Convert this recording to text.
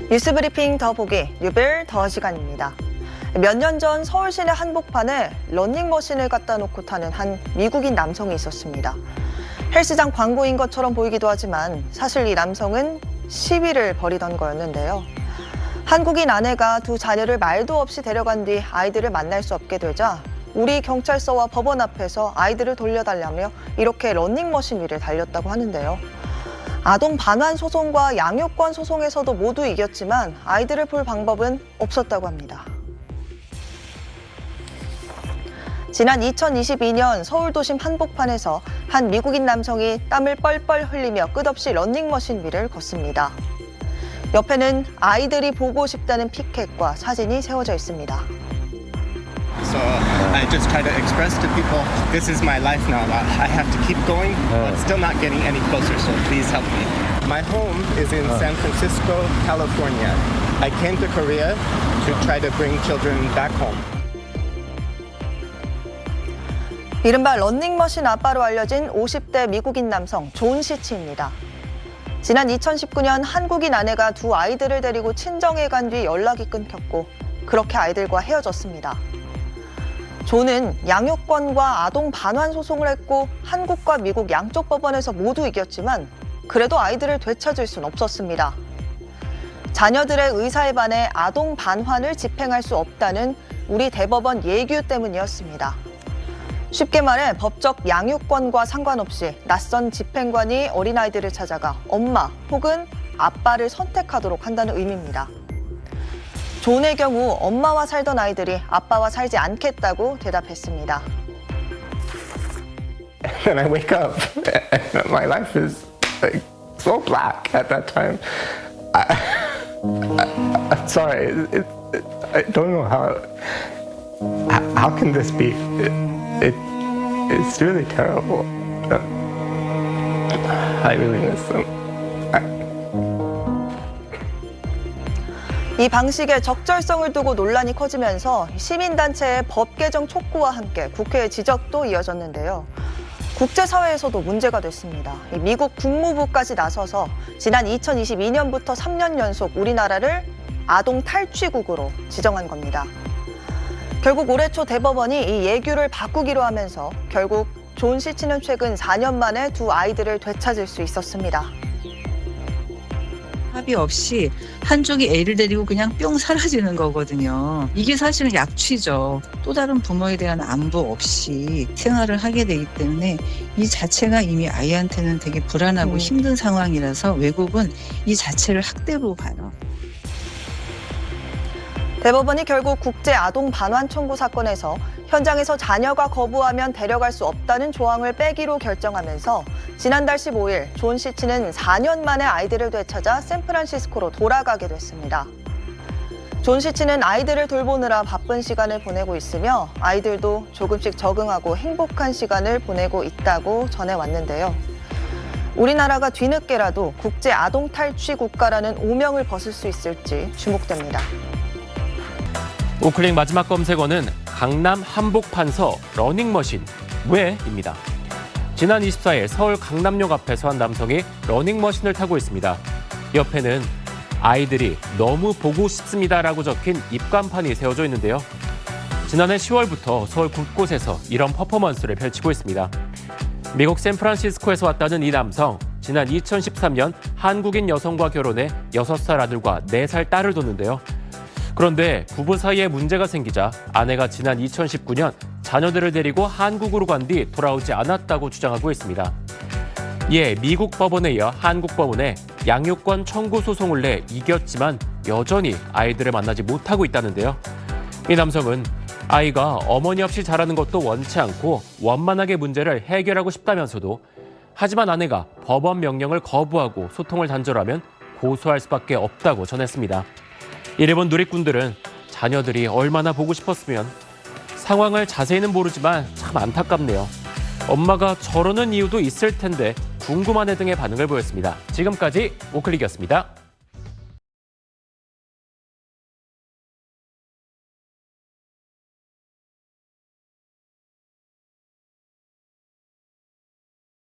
뉴스브리핑 더 보기 뉴빌 더 시간입니다. 몇 년 전 서울 시내 한복판에 러닝머신을 갖다 놓고 타는 한 미국인 남성이 있었습니다. 헬스장 광고인 것처럼 보이기도 하지만 사실 이 남성은 시위를 벌이던 거였는데요. 한국인 아내가 두 자녀를 말도 없이 데려간 뒤 아이들을 만날 수 없게 되자 우리 경찰서와 법원 앞에서 아이들을 돌려달라며 이렇게 러닝머신 위를 달렸다고 하는데요. 아동 반환 소송과 양육권 소송에서도 모두 이겼지만 아이들을 볼 방법은 없었다고 합니다. 지난 2022년 서울 도심 한복판에서 한 미국인 남성이 땀을 뻘뻘 흘리며 끝없이 러닝머신 위를 걷습니다. 옆에는 아이들이 보고 싶다는 피켓과 사진이 세워져 있습니다. So I just try to express to people, this is my life now. I have to keep going, but still not getting any closer, so please help me. My home is in San Francisco, California. I came to Korea to try to bring children back home. 이른바 러닝머신 아빠로 알려진 50대 미국인 남성 존 시치입니다. 지난 2019년 한국인 아내가 두 아이들을 데리고 친정에 간 뒤 연락이 끊겼고 그렇게 아이들과 헤어졌습니다. 존은 양육권과 아동 반환 소송을 했고 한국과 미국 양쪽 법원에서 모두 이겼지만 그래도 아이들을 되찾을 순 없었습니다. 자녀들의 의사에 반해 아동 반환을 집행할 수 없다는 우리 대법원 예규 때문이었습니다. 쉽게 말해 법적 양육권과 상관없이 낯선 집행관이 어린아이들을 찾아가 엄마 혹은 아빠를 선택하도록 한다는 의미입니다. 존의 경우 엄마와 살던 아이들이 아빠와 살지 않겠다고 대답했습니다. And I wake up and my life is like so black at that time. I'm sorry. I don't know how can this be? It's really terrible. I really miss them. 이 방식의 적절성을 두고 논란이 커지면서 시민단체의 법 개정 촉구와 함께 국회의 지적도 이어졌는데요. 국제사회에서도 문제가 됐습니다. 미국 국무부까지 나서서 지난 2022년부터 3년 연속 우리나라를 아동 탈취국으로 지정한 겁니다. 결국 올해 초 대법원이 이 예규를 바꾸기로 하면서 결국 존 시치는 최근 4년 만에 두 아이들을 되찾을 수 있었습니다. 합의 없이 한쪽이 애를 데리고 그냥 뿅 사라지는 거거든요. 이게 사실은 약취죠. 또 다른 부모에 대한 안부 없이 생활을 하게 되기 때문에 이 자체가 이미 아이한테는 되게 불안하고 힘든 상황이라서 외국은 이 자체를 학대로 봐요. 대법원이 결국 국제 아동 반환 청구 사건에서 현장에서 자녀가 거부하면 데려갈 수 없다는 조항을 빼기로 결정하면서 지난달 15일 존 시치는 4년 만에 아이들을 되찾아 샌프란시스코로 돌아가게 됐습니다. 존 시치는 아이들을 돌보느라 바쁜 시간을 보내고 있으며 아이들도 조금씩 적응하고 행복한 시간을 보내고 있다고 전해왔는데요. 우리나라가 뒤늦게라도 국제 아동 탈취 국가라는 오명을 벗을 수 있을지 주목됩니다. 우클릭 마지막 검색어는 강남 한복판서 러닝머신 왜입니다. 지난 24일 서울 강남역 앞에서 한 남성이 러닝머신을 타고 있습니다. 옆에는 아이들이 너무 보고 싶습니다라고 적힌 입간판이 세워져 있는데요. 지난해 10월부터 서울 곳곳에서 이런 퍼포먼스를 펼치고 있습니다. 미국 샌프란시스코에서 왔다는 이 남성, 지난 2013년 한국인 여성과 결혼해 6살 아들과 4살 딸을 뒀는데요. 그런데 부부 사이에 문제가 생기자 아내가 지난 2019년 자녀들을 데리고 한국으로 간 뒤 돌아오지 않았다고 주장하고 있습니다. 이에 미국 법원에 이어 한국 법원에 양육권 청구 소송을 내 이겼지만 여전히 아이들을 만나지 못하고 있다는데요. 이 남성은 아이가 어머니 없이 자라는 것도 원치 않고 원만하게 문제를 해결하고 싶다면서도 하지만 아내가 법원 명령을 거부하고 소통을 단절하면 고소할 수밖에 없다고 전했습니다. 이를 본 누리꾼들은 자녀들이 얼마나 보고 싶었으면 상황을 자세히는 모르지만 참 안타깝네요. 엄마가 저러는 이유도 있을 텐데 궁금하네 등의 반응을 보였습니다. 지금까지 우클릭이었습니다.